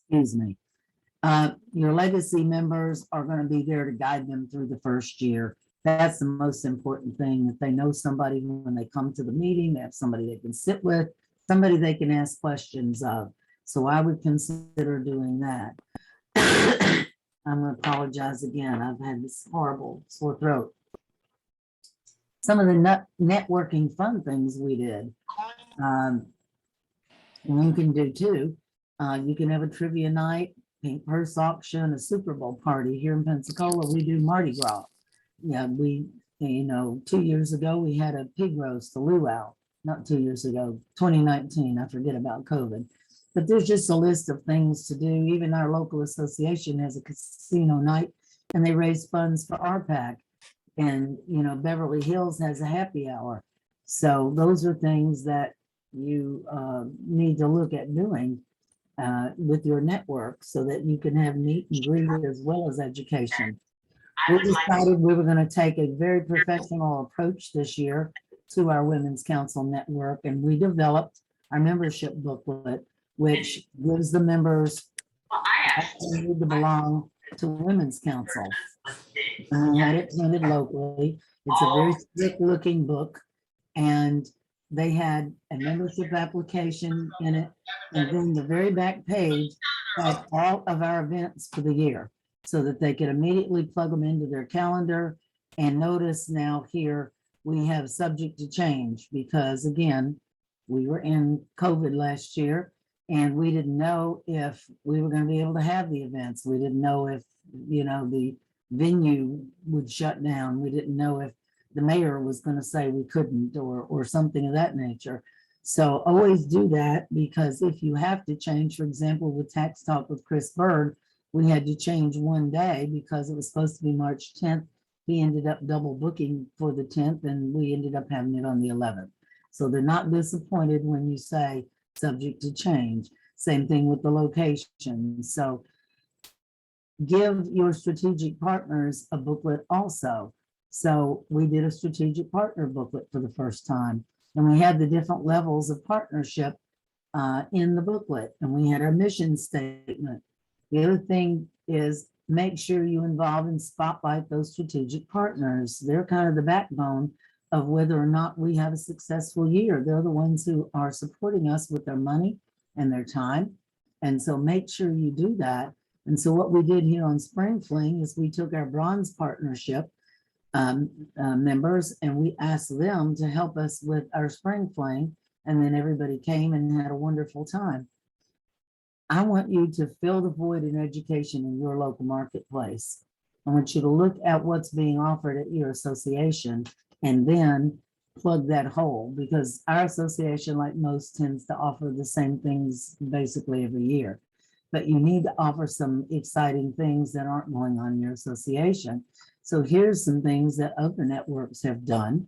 excuse me. Your legacy members are going to be there to guide them through the first year. That's the most important thing, that they know somebody when they come to the meeting, they have somebody they can sit with, somebody they can ask questions of. So I would consider doing that. I'm going to apologize again. I've had this horrible sore throat. Some of the networking fun things we did, and you can do too. You can have a trivia night, pink purse auction, a Super Bowl party. Here in Pensacola, we do Mardi Gras. Yeah, 2 years ago, we had a pig roast, a luau. Not 2 years ago, 2019. I forget about COVID. But there's just a list of things to do. Even our local association has a casino night, and they raise funds for RPAC. And, Beverly Hills has a happy hour. So those are things that you need to look at doing with your network so that you can have meet and greet as well as education. We decided we were going to take a very professional approach this year to our Women's Council network, and we developed our membership booklet, which gives the members opportunity to belong to Women's Council. We had it printed locally. It's a very thick looking book, and they had a membership application in it. And then the very back page had all of our events for the year so that they could immediately plug them into their calendar. And notice now here, we have subject to change because again, we were in COVID last year and we didn't know if we were going to be able to have the events. We didn't know if, the venue would shut down. We didn't know if the mayor was going to say we couldn't or something of that nature. So always do that, because if you have to change, for example, with Tax Talk with Chris Bird, we had to change one day because it was supposed to be March 10th. He ended up double booking for the 10th and we ended up having it on the 11th. So they're not disappointed when you say subject to change. Same thing with the location. So give your strategic partners a booklet also. So we did a strategic partner booklet for the first time, and we had the different levels of partnership in the booklet, and we had our mission statement. The other thing is make sure you involve and spotlight those strategic partners. They're kind of the backbone of whether or not we have a successful year. They're the ones who are supporting us with their money and their time. And so make sure you do that. And so what we did here on Spring Fling is we took our bronze partnership members and we asked them to help us with our Spring Fling. And then everybody came and had a wonderful time. I want you to fill the void in education in your local marketplace. I want you to look at what's being offered at your association and then plug that hole, because our association, like most, tends to offer the same things basically every year. But you need to offer some exciting things that aren't going on in your association. So here's some things that other networks have done.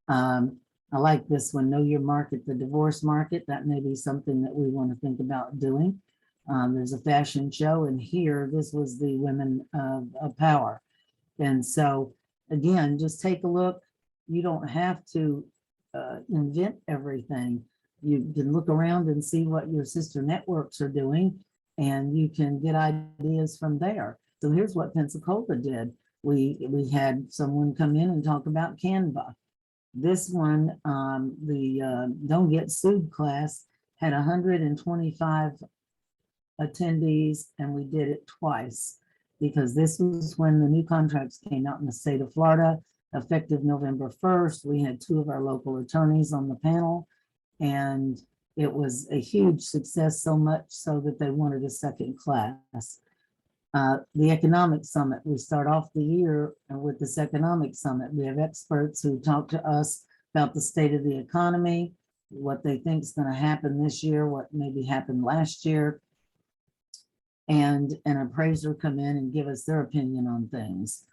I like this one, Know Your Market, the divorce market. That may be something that we want to think about doing. There's a fashion show, and here, this was the Women of Power. And so, again, just take a look. You don't have to invent everything. You can look around and see what your sister networks are doing, and you can get ideas from there. So here's what Pensacola did. We had someone come in and talk about Canva. This one, the Don't Get Sued class had 125 attendees, and we did it twice because this was when the new contracts came out in the state of Florida, effective November 1st. We had two of our local attorneys on the panel, and it was a huge success, so much so that they wanted a second class. The Economic Summit, we start off the year with this Economic Summit. We have experts who talk to us about the state of the economy, what they think is going to happen this year, what maybe happened last year, and an appraiser come in and give us their opinion on things.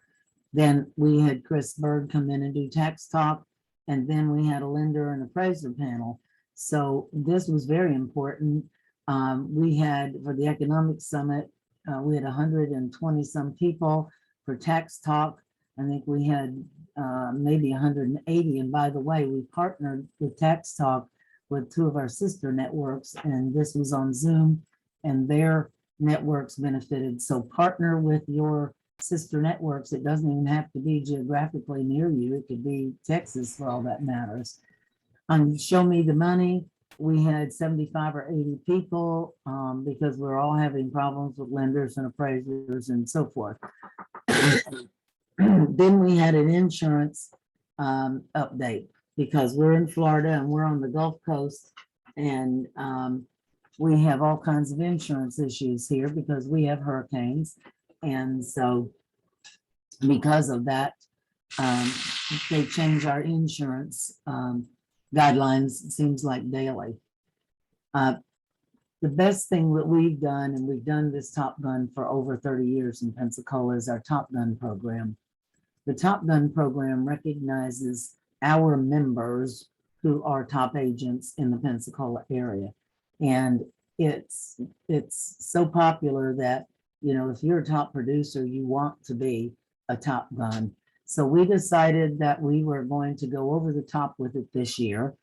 Then we had Chris Bird come in and do Tax Talk, and then we had a lender and appraiser panel. So this was very important. We had, for the Economic Summit, we had 120 some people. For Tax Talk, I think we had maybe 180. And by the way, we partnered with Tax Talk with two of our sister networks, and this was on Zoom, and their networks benefited. So partner with your sister networks. It doesn't even have to be geographically near you. It could be Texas for all that matters. Show Me the Money, we had 75 or 80 people because we're all having problems with lenders and appraisers and so forth. Then we had an insurance update because we're in Florida and we're on the Gulf Coast, and we have all kinds of insurance issues here because we have hurricanes. And so because of that, they change our insurance guidelines, it seems like daily. The best thing that we've done, and we've done this Top Gun for over 30 years in Pensacola, is our Top Gun program. The Top Gun program recognizes our members who are top agents in the Pensacola area. And it's so popular that, you know, if you're a top producer, you want to be a Top Gun. So we decided that we were going to go over the top with it this year.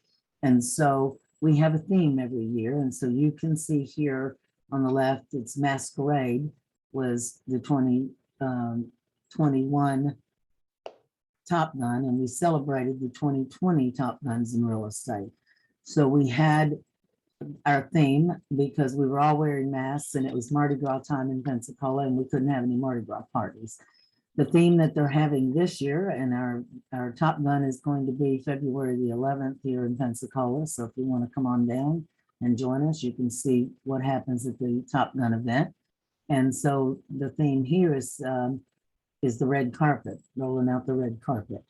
And so we have a theme every year. And so you can see here on the left, it's Masquerade was the 2021 Top Gun, and we celebrated the 2020 Top Guns in real estate. So we had our theme because we were all wearing masks and it was Mardi Gras time in Pensacola and we couldn't have any Mardi Gras parties. The theme that they're having this year, and our Top Gun is going to be February the 11th here in Pensacola. So if you want to come on down and join us, you can see what happens at the Top Gun event. And so the theme here is the red carpet, rolling out the red carpet.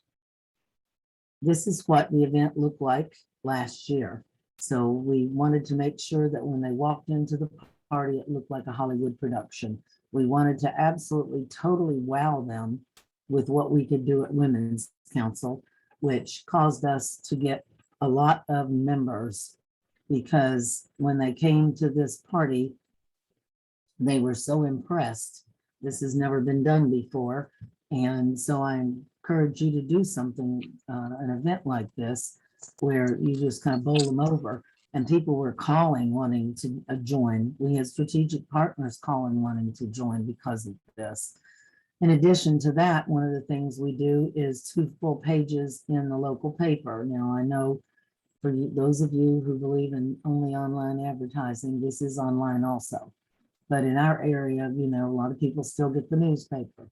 This is what the event looked like last year. So we wanted to make sure that when they walked into the party, it looked like a Hollywood production. We wanted to absolutely, totally wow them with what we could do at Women's Council, which caused us to get a lot of members because when they came to this party, they were so impressed. This has never been done before. And so I encourage you to do something, an event like this, where you just kind of bowl them over. And people were calling, wanting to join. We had strategic partners calling, wanting to join because of this. In addition to that, one of the things we do is 2 full pages in the local paper. Now, I know for those of you who believe in only online advertising, this is online also. But in our area, you know, a lot of people still get the newspaper.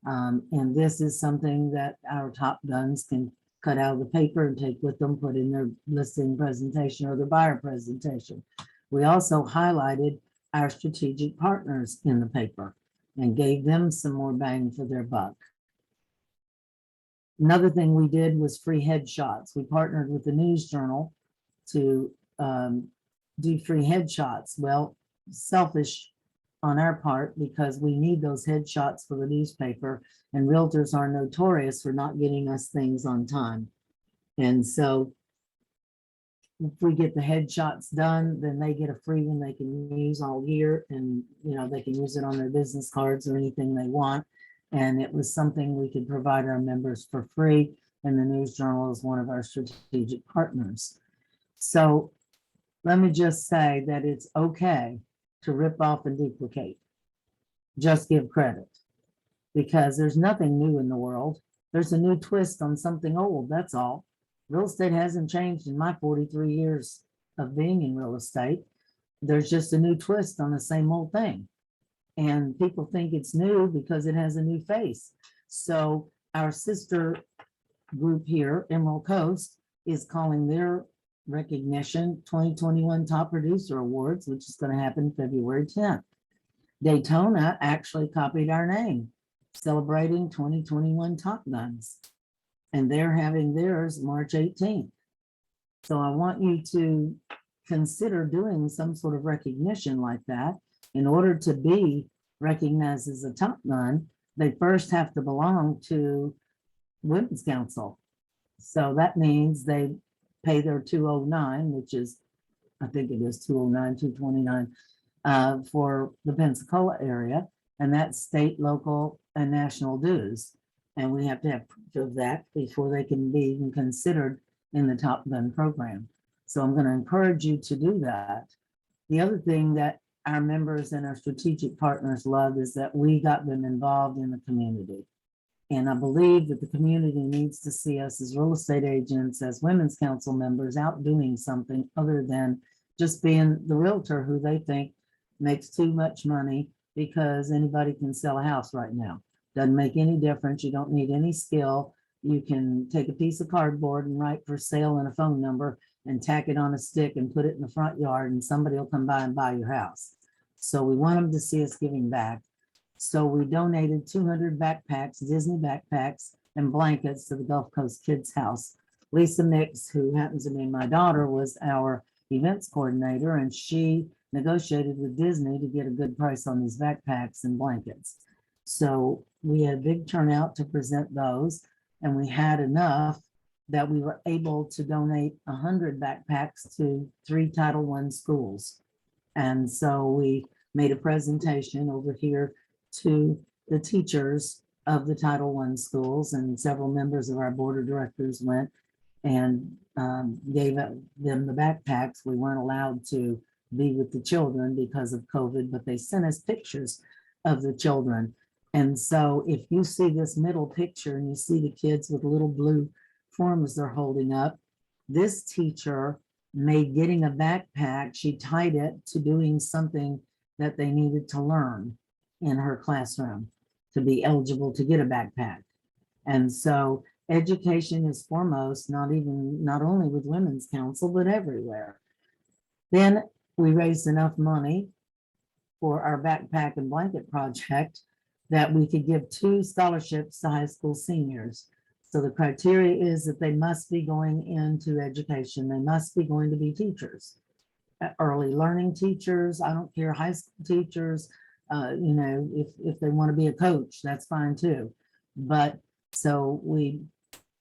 And this is something that our Top Guns can cut out of the paper and take with them, put in their listing presentation or their buyer presentation. We also highlighted our strategic partners in the paper and gave them some more bang for their buck. Another thing we did was free headshots. We partnered with the News Journal to do free headshots. Well, selfish on our part because we need those headshots for the newspaper, and realtors are notorious for not getting us things on time. And so if we get the headshots done, then they get a free one they can use all year, and you know, they can use it on their business cards or anything they want. And it was something we could provide our members for free, and the News Journal is one of our strategic partners. So let me just say that it's okay to rip off and duplicate. Just give credit, because there's nothing new in the world. There's a new twist on something old, that's all. Real estate hasn't changed in my 43 years of being in real estate. There's just a new twist on the same old thing. And people think it's new because it has a new face. So our sister group here, Emerald Coast, is calling their recognition 2021 Top Producer Awards, which is going to happen February 10th. Daytona actually copied our name, celebrating 2021 Top Guns, and they're having theirs March 18th. So I want you to consider doing some sort of recognition like that. In order to be recognized as a Top Gun, they first have to belong to Women's Council. So that means they pay their 209, which is, I think it is 209, 229 for the Pensacola area, and that's state, local, and national dues. And we have to have proof of that before they can be even considered in the Top Gun program. So I'm going to encourage you to do that. The other thing that our members and our strategic partners love is that we got them involved in the community. And I believe that the community needs to see us as real estate agents, as women's council members out doing something other than just being the realtor who they think makes too much money because anybody can sell a house right now. Doesn't make any difference. You don't need any skill. You can take a piece of cardboard and write for sale and a phone number and tack it on a stick and put it in the front yard and somebody will come by and buy your house. So we want them to see us giving back. So we donated 200 backpacks, Disney backpacks and blankets to the Gulf Coast Kids House. Lisa Mix, who happens to be my daughter, was our events coordinator, and she negotiated with Disney to get a good price on these backpacks and blankets. So we had a big turnout to present those, and we had enough that we were able to donate 100 backpacks to 3 Title I schools. And so we made a presentation over here to the teachers of the Title I schools, and several members of our board of directors went and gave them the backpacks. We weren't allowed to be with the children because of COVID, but they sent us pictures of the children. And so if you see this middle picture and you see the kids with little blue forms they're holding up, this teacher made getting a backpack, she tied it to doing something that they needed to learn in her classroom to be eligible to get a backpack. And so education is foremost, not only with Women's Council, but everywhere. Then we raised enough money for our backpack and blanket project that we could give 2 scholarships to high school seniors. So the criteria is that they must be going into education. They must be going to be teachers, early learning teachers. I don't care, high school teachers. You know, if they want to be a coach, that's fine too. But so we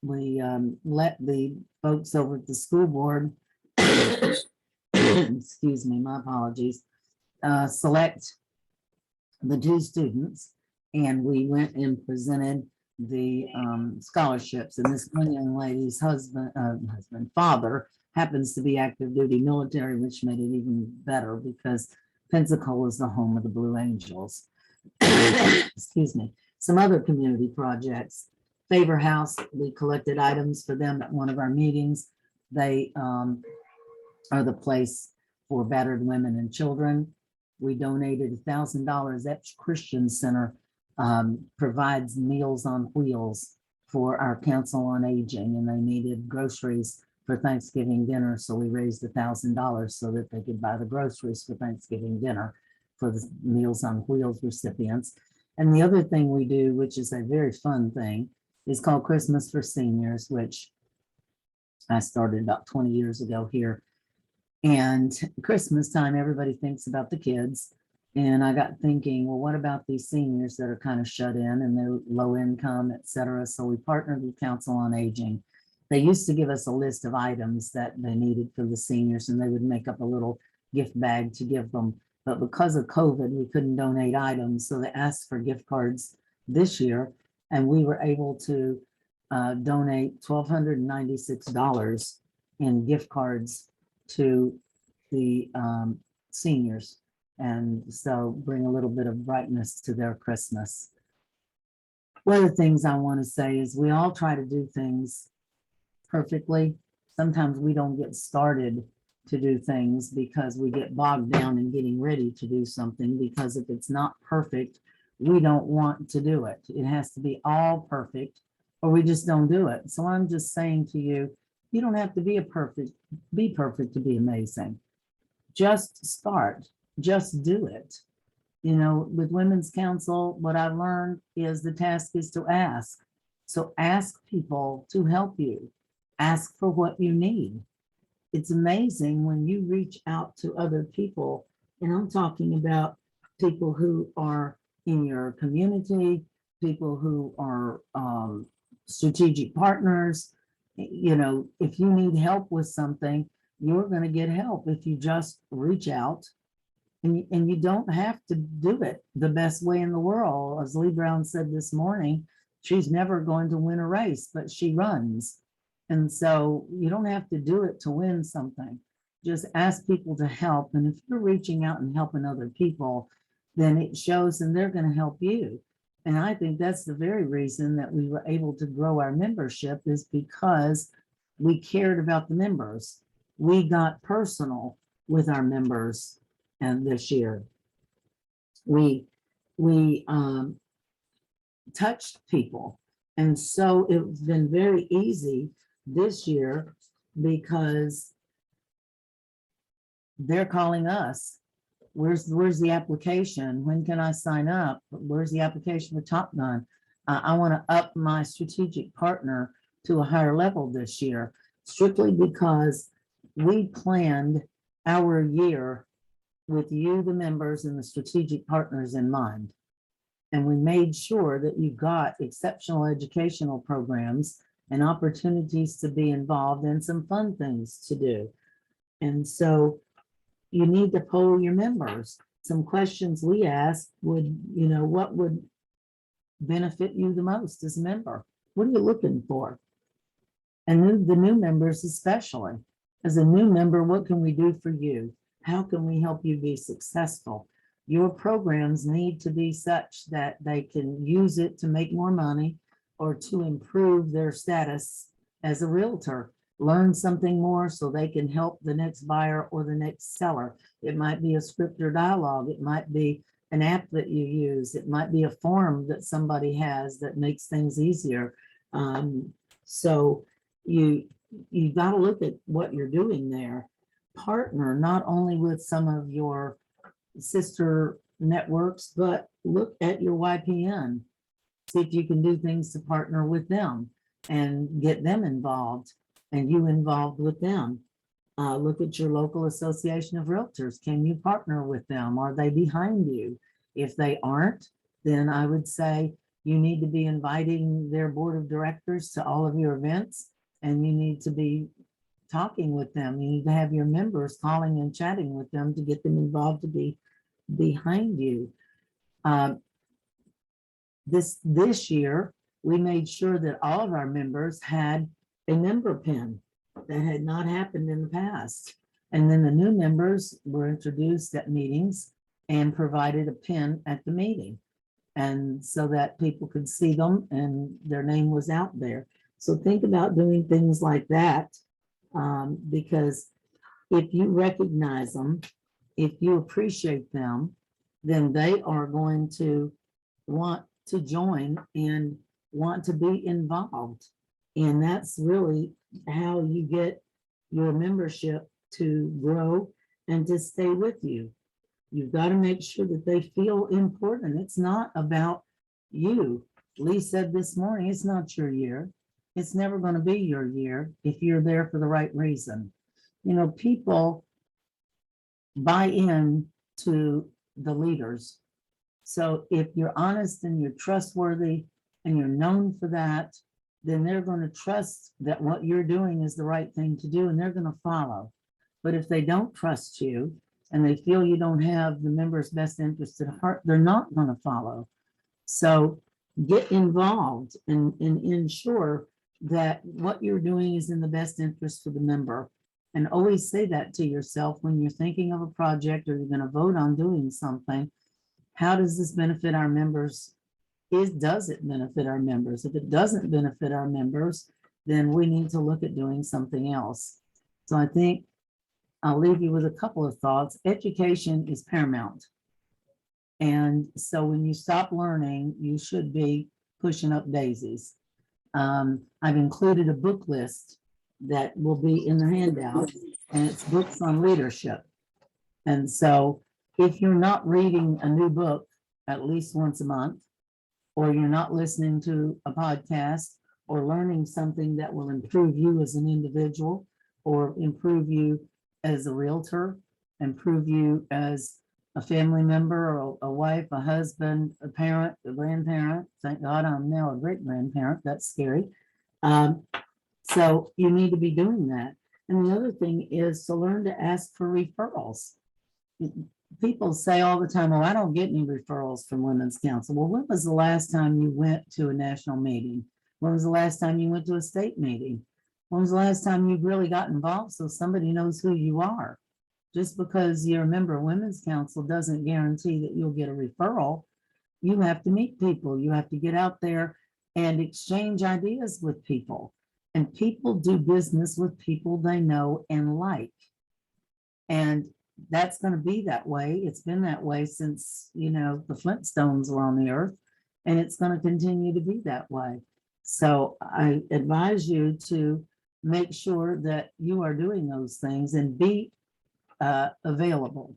let the folks over at the school board, excuse me, my apologies, select the 2 students, and we went and presented the scholarships. And this one young lady's father happens to be active duty military, which made it even better because Pensacola is the home of the Blue Angels. Excuse me. Some other community projects. Favor House, we collected items for them at one of our meetings. They are the place for battered women and children. We donated $1,000. Epps Christian Center provides Meals on Wheels for our Council on Aging, and they needed groceries for Thanksgiving dinner. So we raised $1,000 so that they could buy the groceries for Thanksgiving dinner for the Meals on Wheels recipients. And the other thing we do, which is a very fun thing, is called Christmas for Seniors, which I started about 20 years ago here. And Christmas time, everybody thinks about the kids. And I got thinking, well, what about these seniors that are kind of shut in and they're low income, et cetera? So we partnered with Council on Aging. They used to give us a list of items that they needed for the seniors, and they would make up a little gift bag to give them. But because of COVID, we couldn't donate items. So they asked for gift cards this year, and we were able to donate $1,296 in gift cards to the seniors. And so bring a little bit of brightness to their Christmas. One of the things I want to say is we all try to do things perfectly. Sometimes we don't get started to do things because we get bogged down in getting ready to do something, because if it's not perfect, we don't want to do it. It has to be all perfect or we just don't do it. So I'm just saying to you, you don't have to be perfect to be amazing. Just start, just do it. You know, with Women's Council, what I learned is the task is to ask. So ask people to help you. Ask for what you need. It's amazing when you reach out to other people, and I'm talking about people who are in your community, people who are strategic partners. You know, if you need help with something, you're going to get help if you just reach out. And you don't have to do it the best way in the world. As Lee Brown said this morning, she's never going to win a race, but she runs. And so you don't have to do it to win something. just ask people to help. And if you're reaching out and helping other people, then it shows and they're going to help you. And I think that's the very reason that we were able to grow our membership, is because we cared about the members. We got personal with our members, and this year we touched people. And so it's been very easy this year because they're calling us. Where's the application? When can I sign up? Where's the application for Top Gun? I want to up my strategic partner to a higher level this year, strictly because we planned our year with you, the members, and the strategic partners in mind. And we made sure that you got exceptional educational programs and opportunities to be involved and some fun things to do. And so you need to poll your members. Some questions we asked would, what would benefit you the most as a member? What are you looking for? And then the new members, especially. As a new member, what can we do for you? How can we help you be successful? Your programs need to be such that they can use it to make more money or to improve their status as a realtor. Learn something more so they can help the next buyer or the next seller. It might be a script or dialogue. It might be an app that you use. It might be a form that somebody has that makes things easier. So you got to look at what you're doing there. Partner not only with some of your sister networks, but look at your YPN. See if you can do things to partner with them and get them involved and you involved with them. Look at your local association of realtors. Can you partner with them? Are they behind you? If they aren't, then I would say you need to be inviting their board of directors to all of your events, and you need to be talking with them. You need to have your members calling and chatting with them to get them involved, to be behind you. This year, we made sure that all of our members had a member pin. That had not happened in the past. And then the new members were introduced at meetings and provided a pin at the meeting. And so that people could see them and their name was out there. So think about doing things like that, because if you recognize them, if you appreciate them, then they are going to want to join and want to be involved. And that's really how you get your membership to grow and to stay with you. You've got to make sure that they feel important. It's not about you. Lee said this morning, it's not your year. It's never going to be your year if you're there for the right reason. People buy in to the leaders. So if you're honest and you're trustworthy and you're known for that, then they're going to trust that what you're doing is the right thing to do and they're going to follow. But if they don't trust you and they feel you don't have the members' best interest at heart, they're not going to follow. So get involved and ensure that what you're doing is in the best interest for the member. And always say that to yourself when you're thinking of a project or you're going to vote on doing something. How does this benefit our members? Does it benefit our members? If it doesn't benefit our members, then we need to look at doing something else. So I think I'll leave you with a couple of thoughts. Education is paramount. And so when you stop learning, you should be pushing up daisies. I've included a book list that will be in the handout, and it's books on leadership. And so if you're not reading a new book at least once a month, or you're not listening to a podcast or learning something that will improve you as an individual or improve you as a realtor, improve you as a family member or a wife, a husband, a parent, a grandparent. Thank God I'm now a great grandparent. That's scary. So you need to be doing that. And the other thing is to learn to ask for referrals. People say all the time, oh, I don't get any referrals from Women's Council. Well, when was the last time you went to a national meeting? When was the last time you went to a state meeting? When was the last time you really got involved so somebody knows who you are? Just because you're a member of Women's Council doesn't guarantee that you'll get a referral. You have to meet people. You have to get out there and exchange ideas with people. And people do business with people they know and like. And that's going to be that way. It's been that way since, the Flintstones were on the earth, and it's going to continue to be that way. So I advise you to make sure that you are doing those things and be available.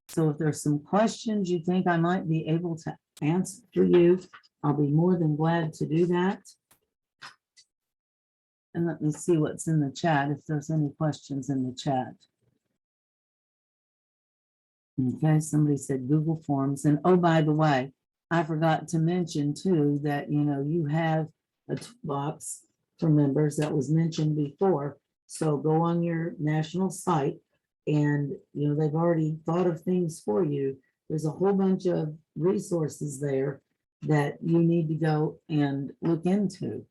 So if there's some questions you think I might be able to answer for you, I'll be more than glad to do that. And let me see what's in the chat, if there's any questions in the chat. Okay, somebody said Google Forms. And oh, by the way, I forgot to mention too that, you have a toolbox for members that was mentioned before. So go on your national site and, they've already thought of things for you. There's a whole bunch of resources there that you need to go and look into.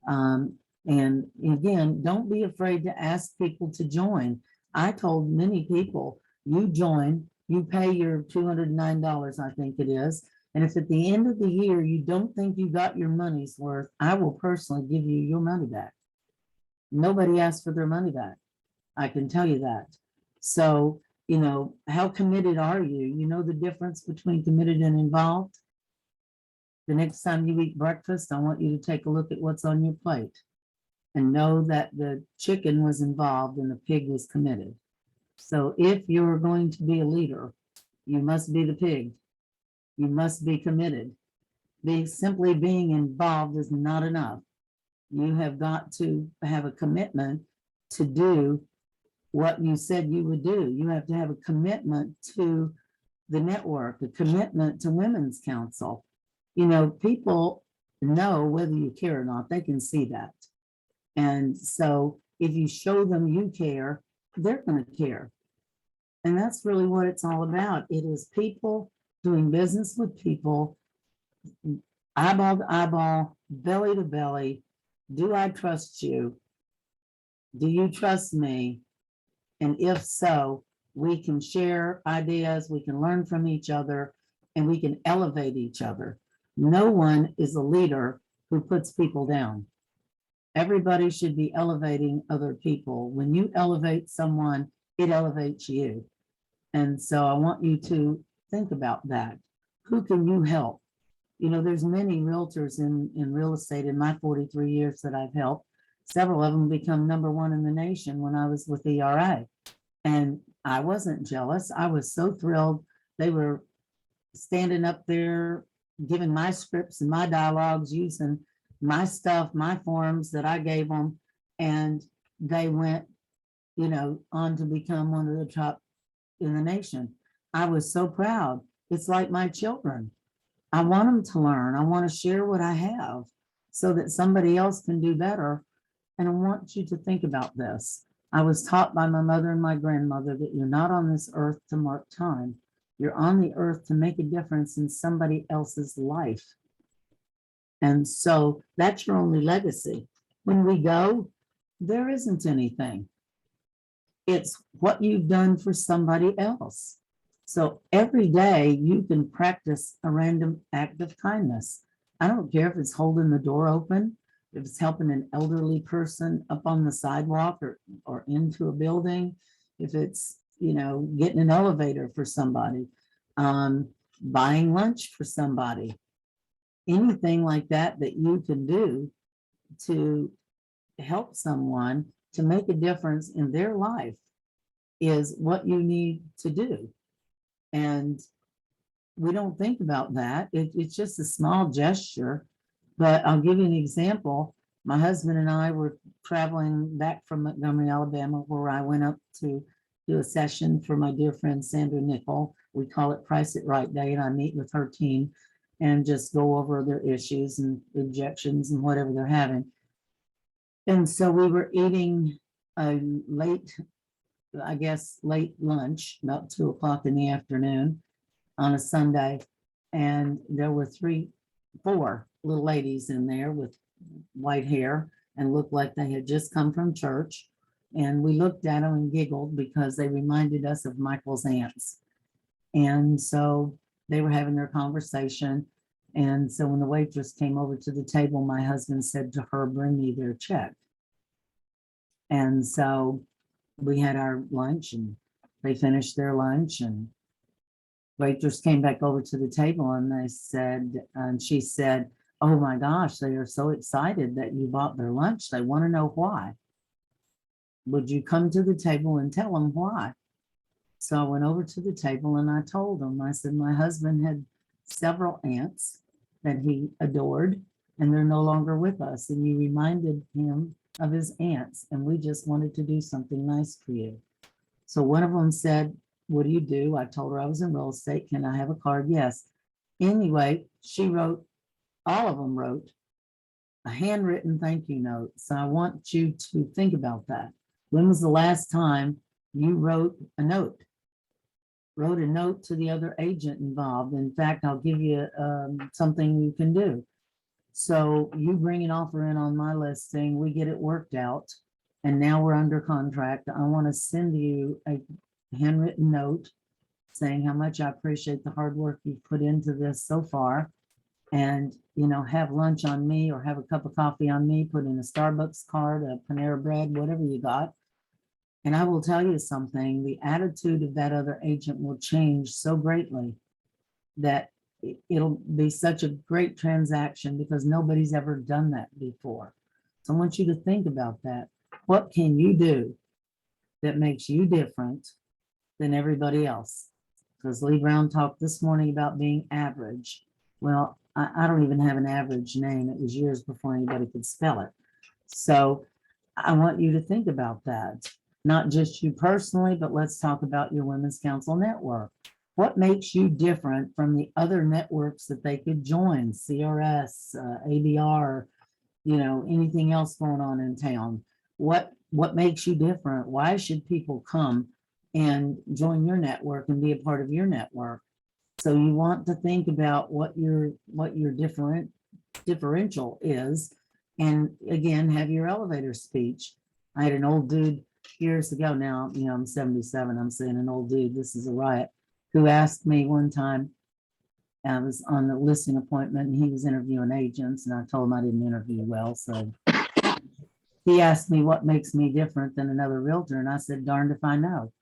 And again, don't be afraid to ask people to join. I told many people, you join, you pay your $209, I think it is. And if at the end of the year, you don't think you got your money's worth, I will personally give you your money back. Nobody asks for their money back. I can tell you that. So, how committed are you? You know the difference between committed and involved? The next time you eat breakfast, I want you to take a look at what's on your plate and know that the chicken was involved and the pig was committed. So if you're going to be a leader, you must be the pig. You must be committed. Simply being involved is not enough. You have got to have a commitment to do what you said you would do. You have to have a commitment to the network, a commitment to Women's Council. People know whether you care or not. They can see that. And so if you show them you care, they're going to care. And that's really what it's all about. It is people doing business with people, eyeball to eyeball, belly to belly. Do I trust you? Do you trust me? And if so, we can share ideas, we can learn from each other, and we can elevate each other. No one is a leader who puts people down. Everybody should be elevating other people. When you elevate someone, it elevates you. And so I want you to think about that. Who can you help? There's many realtors in real estate in my 43 years that I've helped. Several of them become #1 in the nation when I was with ERA. And I wasn't jealous. I was so thrilled. They were standing up there, giving my scripts and my dialogues, using my stuff, my forms that I gave them. And they went, on to become one of the top in the nation. I was so proud. It's like my children. I want them to learn. I want to share what I have so that somebody else can do better. And I want you to think about this. I was taught by my mother and my grandmother that you're not on this earth to mark time. You're on the earth to make a difference in somebody else's life. And so that's your only legacy. When we go, there isn't anything. It's what you've done for somebody else. So every day you can practice a random act of kindness. I don't care if it's holding the door open, if it's helping an elderly person up on the sidewalk or into a building, if it's, getting an elevator for somebody, buying lunch for somebody, anything like that that you can do to help someone to make a difference in their life is what you need to do. And we don't think about that. It's just a small gesture, but I'll give you an example. My husband and I were traveling back from Montgomery, Alabama, where I went up to do a session for my dear friend Sandra Nickel. We call it Price It Right Day, and I meet with her team and just go over their issues and objections and whatever they're having. And so we were eating a late lunch, about 2:00 in the afternoon on a Sunday. And there were 4 little ladies in there with white hair. and looked like they had just come from church. And we looked at them and giggled because they reminded us of Michael's aunts. And so they were having their conversation. And so when the waitress came over to the table, my husband said to her, "Bring me their check." And so we had our lunch and they finished their lunch, and waitress came back over to the table and they said, and she said, "Oh my gosh, they are so excited that you bought their lunch. They want to know why. Would you come to the table and tell them why?" So I went over to the table and I told them, I said, my husband had several aunts that he adored, and they're no longer with us. And you reminded him of his aunts, and we just wanted to do something nice for you. So one of them said, "What do you do?" I told her I was in real estate. "Can I have a card?" "Yes." Anyway, she wrote, all of them wrote a handwritten thank you note. So I want you to think about that. When was the last time you wrote a note? Wrote a note to the other agent involved. In fact, I'll give you something you can do. So you bring an offer in on my listing, we get it worked out, and now we're under contract. I want to send you a handwritten note saying how much I appreciate the hard work you've put into this so far. And, have lunch on me or have a cup of coffee on me, put in a Starbucks card, a Panera Bread, whatever you got. And I will tell you something, the attitude of that other agent will change so greatly that it'll be such a great transaction because nobody's ever done that before. So I want you to think about that. What can you do that makes you different than everybody else? Because Lee Brown talked this morning about being average. Well, I don't even have an average name. It was years before anybody could spell it. So I want you to think about that. Not just you personally, but let's talk about your Women's Council network. What makes you different from the other networks that they could join? CRS, ABR, anything else going on in town. What makes you different? Why should people come and join your network and be a part of your network? So you want to think about what your differential is, and again, have your elevator speech. I had an old dude years ago. Now, I'm 77. I'm saying an old dude. This is a riot. Who asked me one time, I was on a listing appointment and he was interviewing agents, and I told him I didn't interview well. So he asked me what makes me different than another realtor. And I said, "Darned if I know."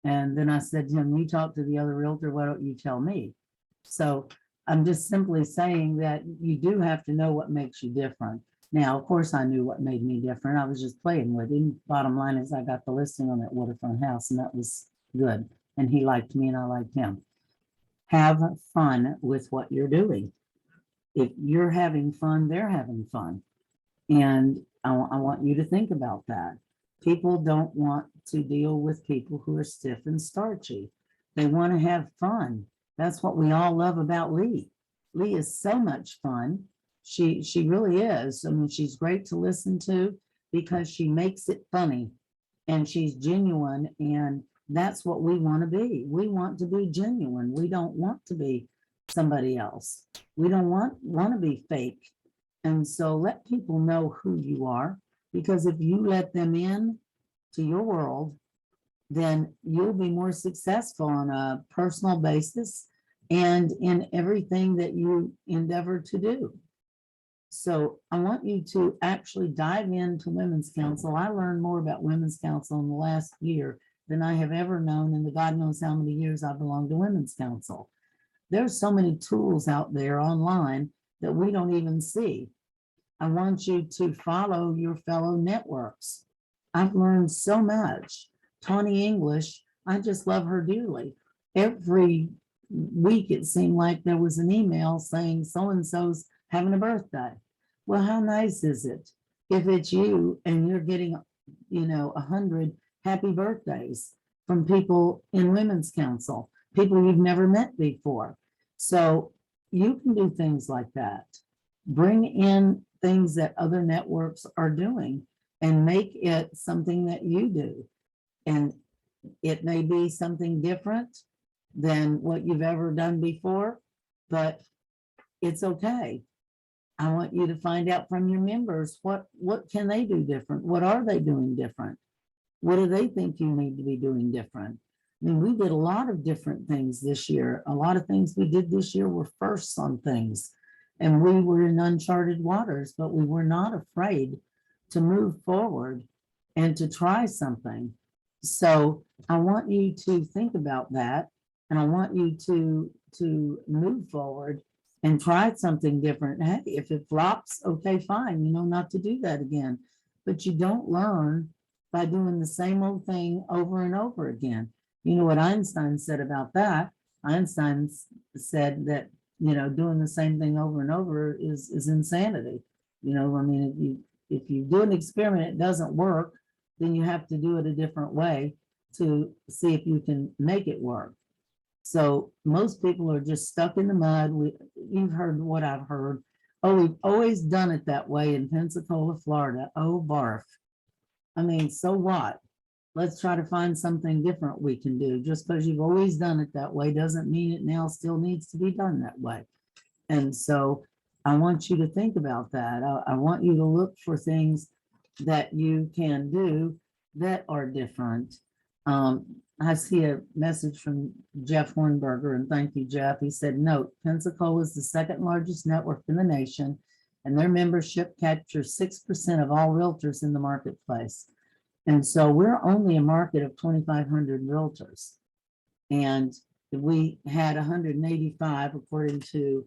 And then I said to him, "You talk to the other realtor, why don't you tell me?" So I'm just simply saying that you do have to know what makes you different. Now, of course, I knew what made me different. I was just playing with him. Bottom line is I got the listing on that waterfront house, and that was good. And he liked me and I liked him. Have fun with what you're doing. If you're having fun, they're having fun. And I want you to think about that. People don't want to deal with people who are stiff and starchy. They want to have fun. That's what we all love about Lee. Lee is so much fun. She really is. I mean, she's great to listen to because she makes it funny and she's genuine. And that's what we want to be. We want to be genuine. We don't want to be somebody else. We don't want to be fake. And so let people know who you are, because if you let them in to your world, then you'll be more successful on a personal basis and in everything that you endeavor to do. So I want you to actually dive into Women's Council. I learned more about Women's Council in the last year than I have ever known in the God knows how many years I belong to Women's Council. There's so many tools out there online that we don't even see. I want you to follow your fellow networks. I've learned so much. Tawny English, I just love her dearly. Every week it seemed like there was an email saying so-and-so's having a birthday. Well, how nice is it if it's you and you're getting, 100 happy birthdays from people in Women's Council, people you've never met before. So you can do things like that. Bring in things that other networks are doing and make it something that you do. And it may be something different than what you've ever done before, but it's okay. I want you to find out from your members, what can they do different? What are they doing different? What do they think you need to be doing different? I mean, we did a lot of different things this year. A lot of things we did this year were firsts on things. And we were in uncharted waters, but we were not afraid to move forward and to try something. So I want you to think about that. And I want you to move forward and try something different. Hey, if it flops, okay, fine, you know, not to do that again. But you don't learn by doing the same old thing over and over again. You know what Einstein said about that? Einstein said that, you know, doing the same thing over and over is insanity. You know, I mean, if you do an experiment, it doesn't work, then you have to do it a different way to see if you can make it work. So most people are just stuck in the mud. You've heard what I've heard. Oh, we've always done it that way in Pensacola, Florida. Oh, barf. I mean, so what? Let's try to find something different we can do. Just because you've always done it that way doesn't mean it now still needs to be done that way. And so I want you to think about that. I want you to look for things that you can do that are different. I see a message from Jeff Hornberger, and thank you, Jeff. He said, note, Pensacola is the second largest network in the nation, and their membership captures 6% of all realtors in the marketplace. And so we're only a market of 2,500 realtors. And we had 185, according to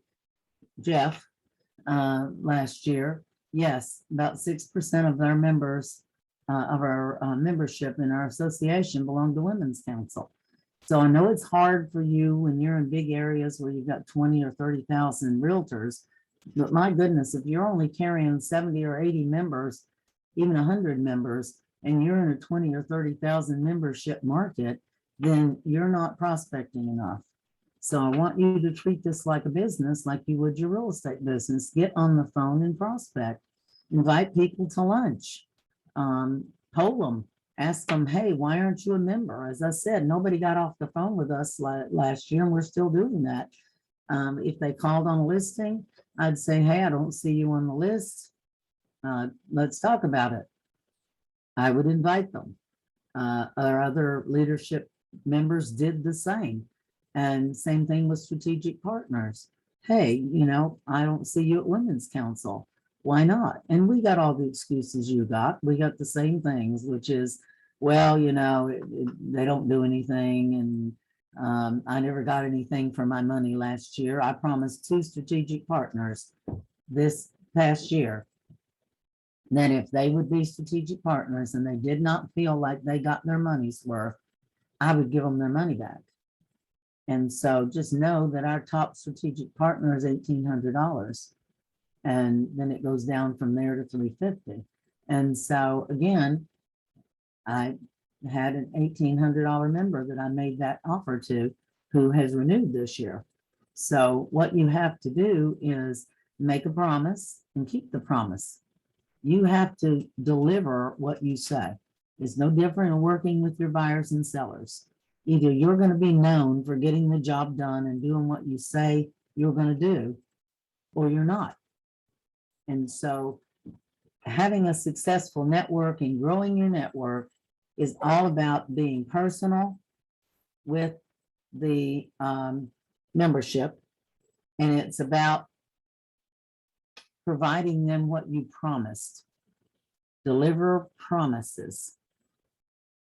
Jeff, last year. Yes, about 6% of our members, of our membership in our association belong to Women's Council. So I know it's hard for you when you're in big areas where you've got 20 or 30,000 realtors, but my goodness, if you're only carrying 70 or 80 members, even 100 members, and you're in a 20 or 30,000 membership market, then you're not prospecting enough. So I want you to treat this like a business, like you would your real estate business. Get on the phone and prospect. Invite people to lunch. Poll them. Ask them, hey, why aren't you a member? As I said, nobody got off the phone with us last year, and we're still doing that. If they called on a listing, I'd say, hey, I don't see you on the list. Let's talk about it. I would invite them. Our other leadership members did the same. And same thing with strategic partners. Hey, you know, I don't see you at Women's Council. Why not? And we got all the excuses you got. We got the same things, which is, well, you know, they don't do anything. And I never got anything for my money last year. I promised 2 strategic partners this past year that if they would be strategic partners and they did not feel like they got their money's worth, I would give them their money back. And so just know that our top strategic partner is $1,800. And then it goes down from there to $350. And so again, I had an $1,800 member that I made that offer to, who has renewed this year. So what you have to do is make a promise and keep the promise. You have to deliver what you say. It's no different in working with your buyers and sellers. Either you're going to be known for getting the job done and doing what you say you're going to do, or you're not. And so having a successful network and growing your network is all about being personal with the membership. And it's about providing them what you promised. Deliver promises.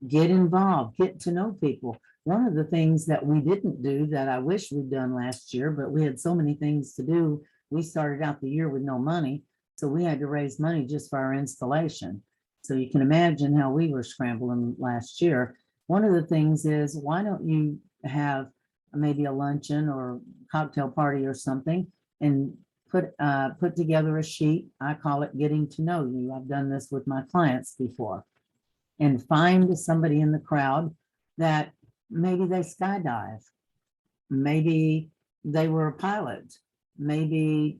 Get involved, get to know people. One of the things that we didn't do that I wish we'd done last year, but we had so many things to do. We started out the year with no money, so we had to raise money just for our installation. So you can imagine how we were scrambling last year. One of the things is, why don't you have maybe a luncheon or cocktail party or something and put together a sheet. I call it getting to know you. I've done this with my clients before. And find somebody in the crowd that maybe they skydive, maybe they were a pilot, maybe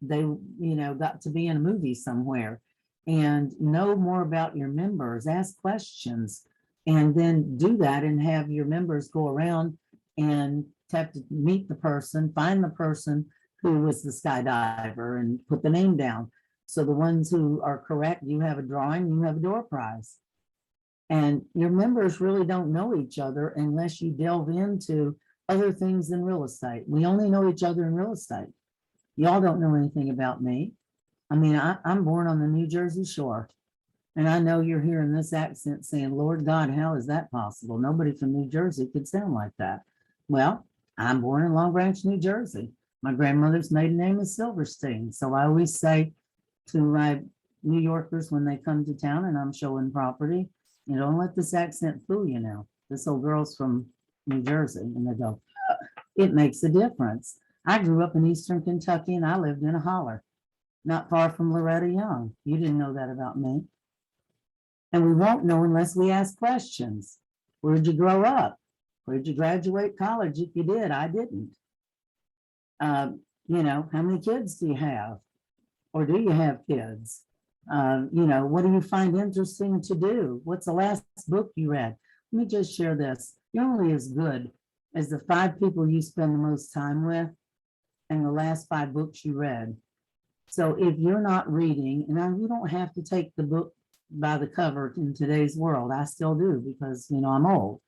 they, you know, got to be in a movie somewhere, and know more about your members. Ask questions, and then do that, and have your members go around and have to meet the person, find the person who was the skydiver and put the name down. So the ones who are correct, you have a drawing, you have a door prize. And your members really don't know each other unless you delve into other things than real estate. We only know each other in real estate. Y'all don't know anything about me. I mean, I'm born on the New Jersey shore. And I know you're hearing this accent saying, Lord God, how is that possible? Nobody from New Jersey could sound like that. Well, I'm born in Long Branch, New Jersey. My grandmother's maiden name is Silverstein. So I always say to my New Yorkers when they come to town and I'm showing property, you know, don't let this accent fool you now. This old girl's from New Jersey. And they go, it makes a difference. I grew up in Eastern Kentucky and I lived in a holler, not far from Loretta Young. You didn't know that about me. And we won't know unless we ask questions. Where'd you grow up? Where'd you graduate college? If you did, I didn't. You know, how many kids do you have? Or do you have kids? You know, what do you find interesting to do? What's the last book you read? Let me just share this. You're only as good as the 5 people you spend the most time with and the last 5 books you read. So if you're not reading, and now you don't have to take the book by the cover in today's world. I still do because, you know, I'm old.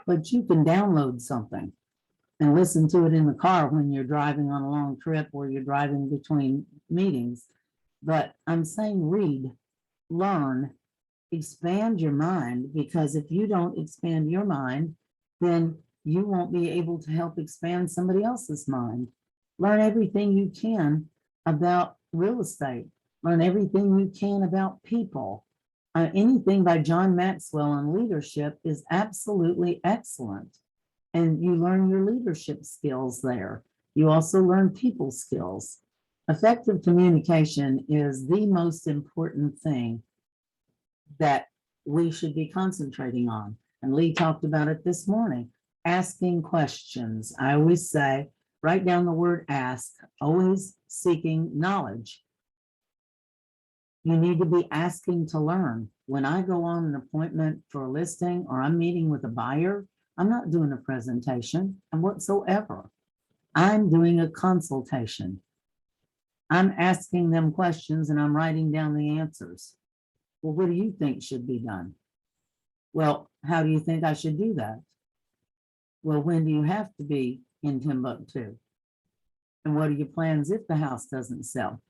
But you can download something and listen to it in the car when you're driving on a long trip or you're driving between meetings. But I'm saying read, learn, expand your mind, because if you don't expand your mind, then you won't be able to help expand somebody else's mind. Learn everything you can about real estate. Learn everything you can about people. Anything by John Maxwell on leadership is absolutely excellent. And you learn your leadership skills there. You also learn people skills. Effective communication is the most important thing that we should be concentrating on. And Lee talked about it this morning, asking questions. I always say, write down the word ask, always seeking knowledge. You need to be asking to learn. When I go on an appointment for a listing or I'm meeting with a buyer, I'm not doing a presentation whatsoever. I'm doing a consultation. I'm asking them questions and I'm writing down the answers. Well, what do you think should be done? Well, how do you think I should do that? Well, when do you have to be in Timbuktu? And what are your plans if the house doesn't sell?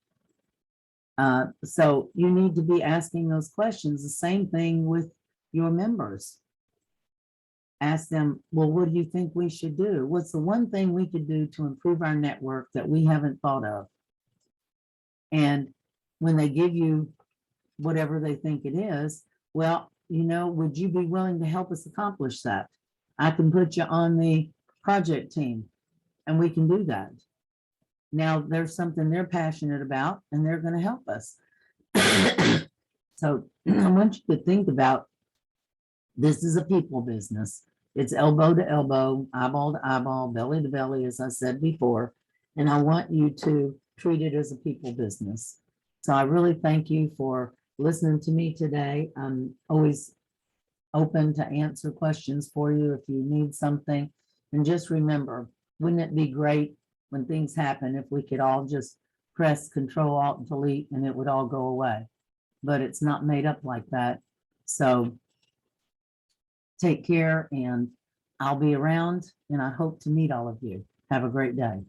So you need to be asking those questions. The same thing with your members. Ask them, well, what do you think we should do? What's the one thing we could do to improve our network that we haven't thought of? And when they give you whatever they think it is, well, you know, would you be willing to help us accomplish that? I can put you on the project team and we can do that. Now there's something they're passionate about and they're going to help us. So I want you to think about, this is a people business. It's elbow to elbow, eyeball to eyeball, belly to belly, as I said before. And I want you to treat it as a people business. So I really thank you for listening to me today. I'm always open to answer questions for you if you need something. And just remember, wouldn't it be great when things happen if we could all just press Control Alt Delete and it would all go away? But it's not made up like that. So take care, and I'll be around, and I hope to meet all of you. Have a great day.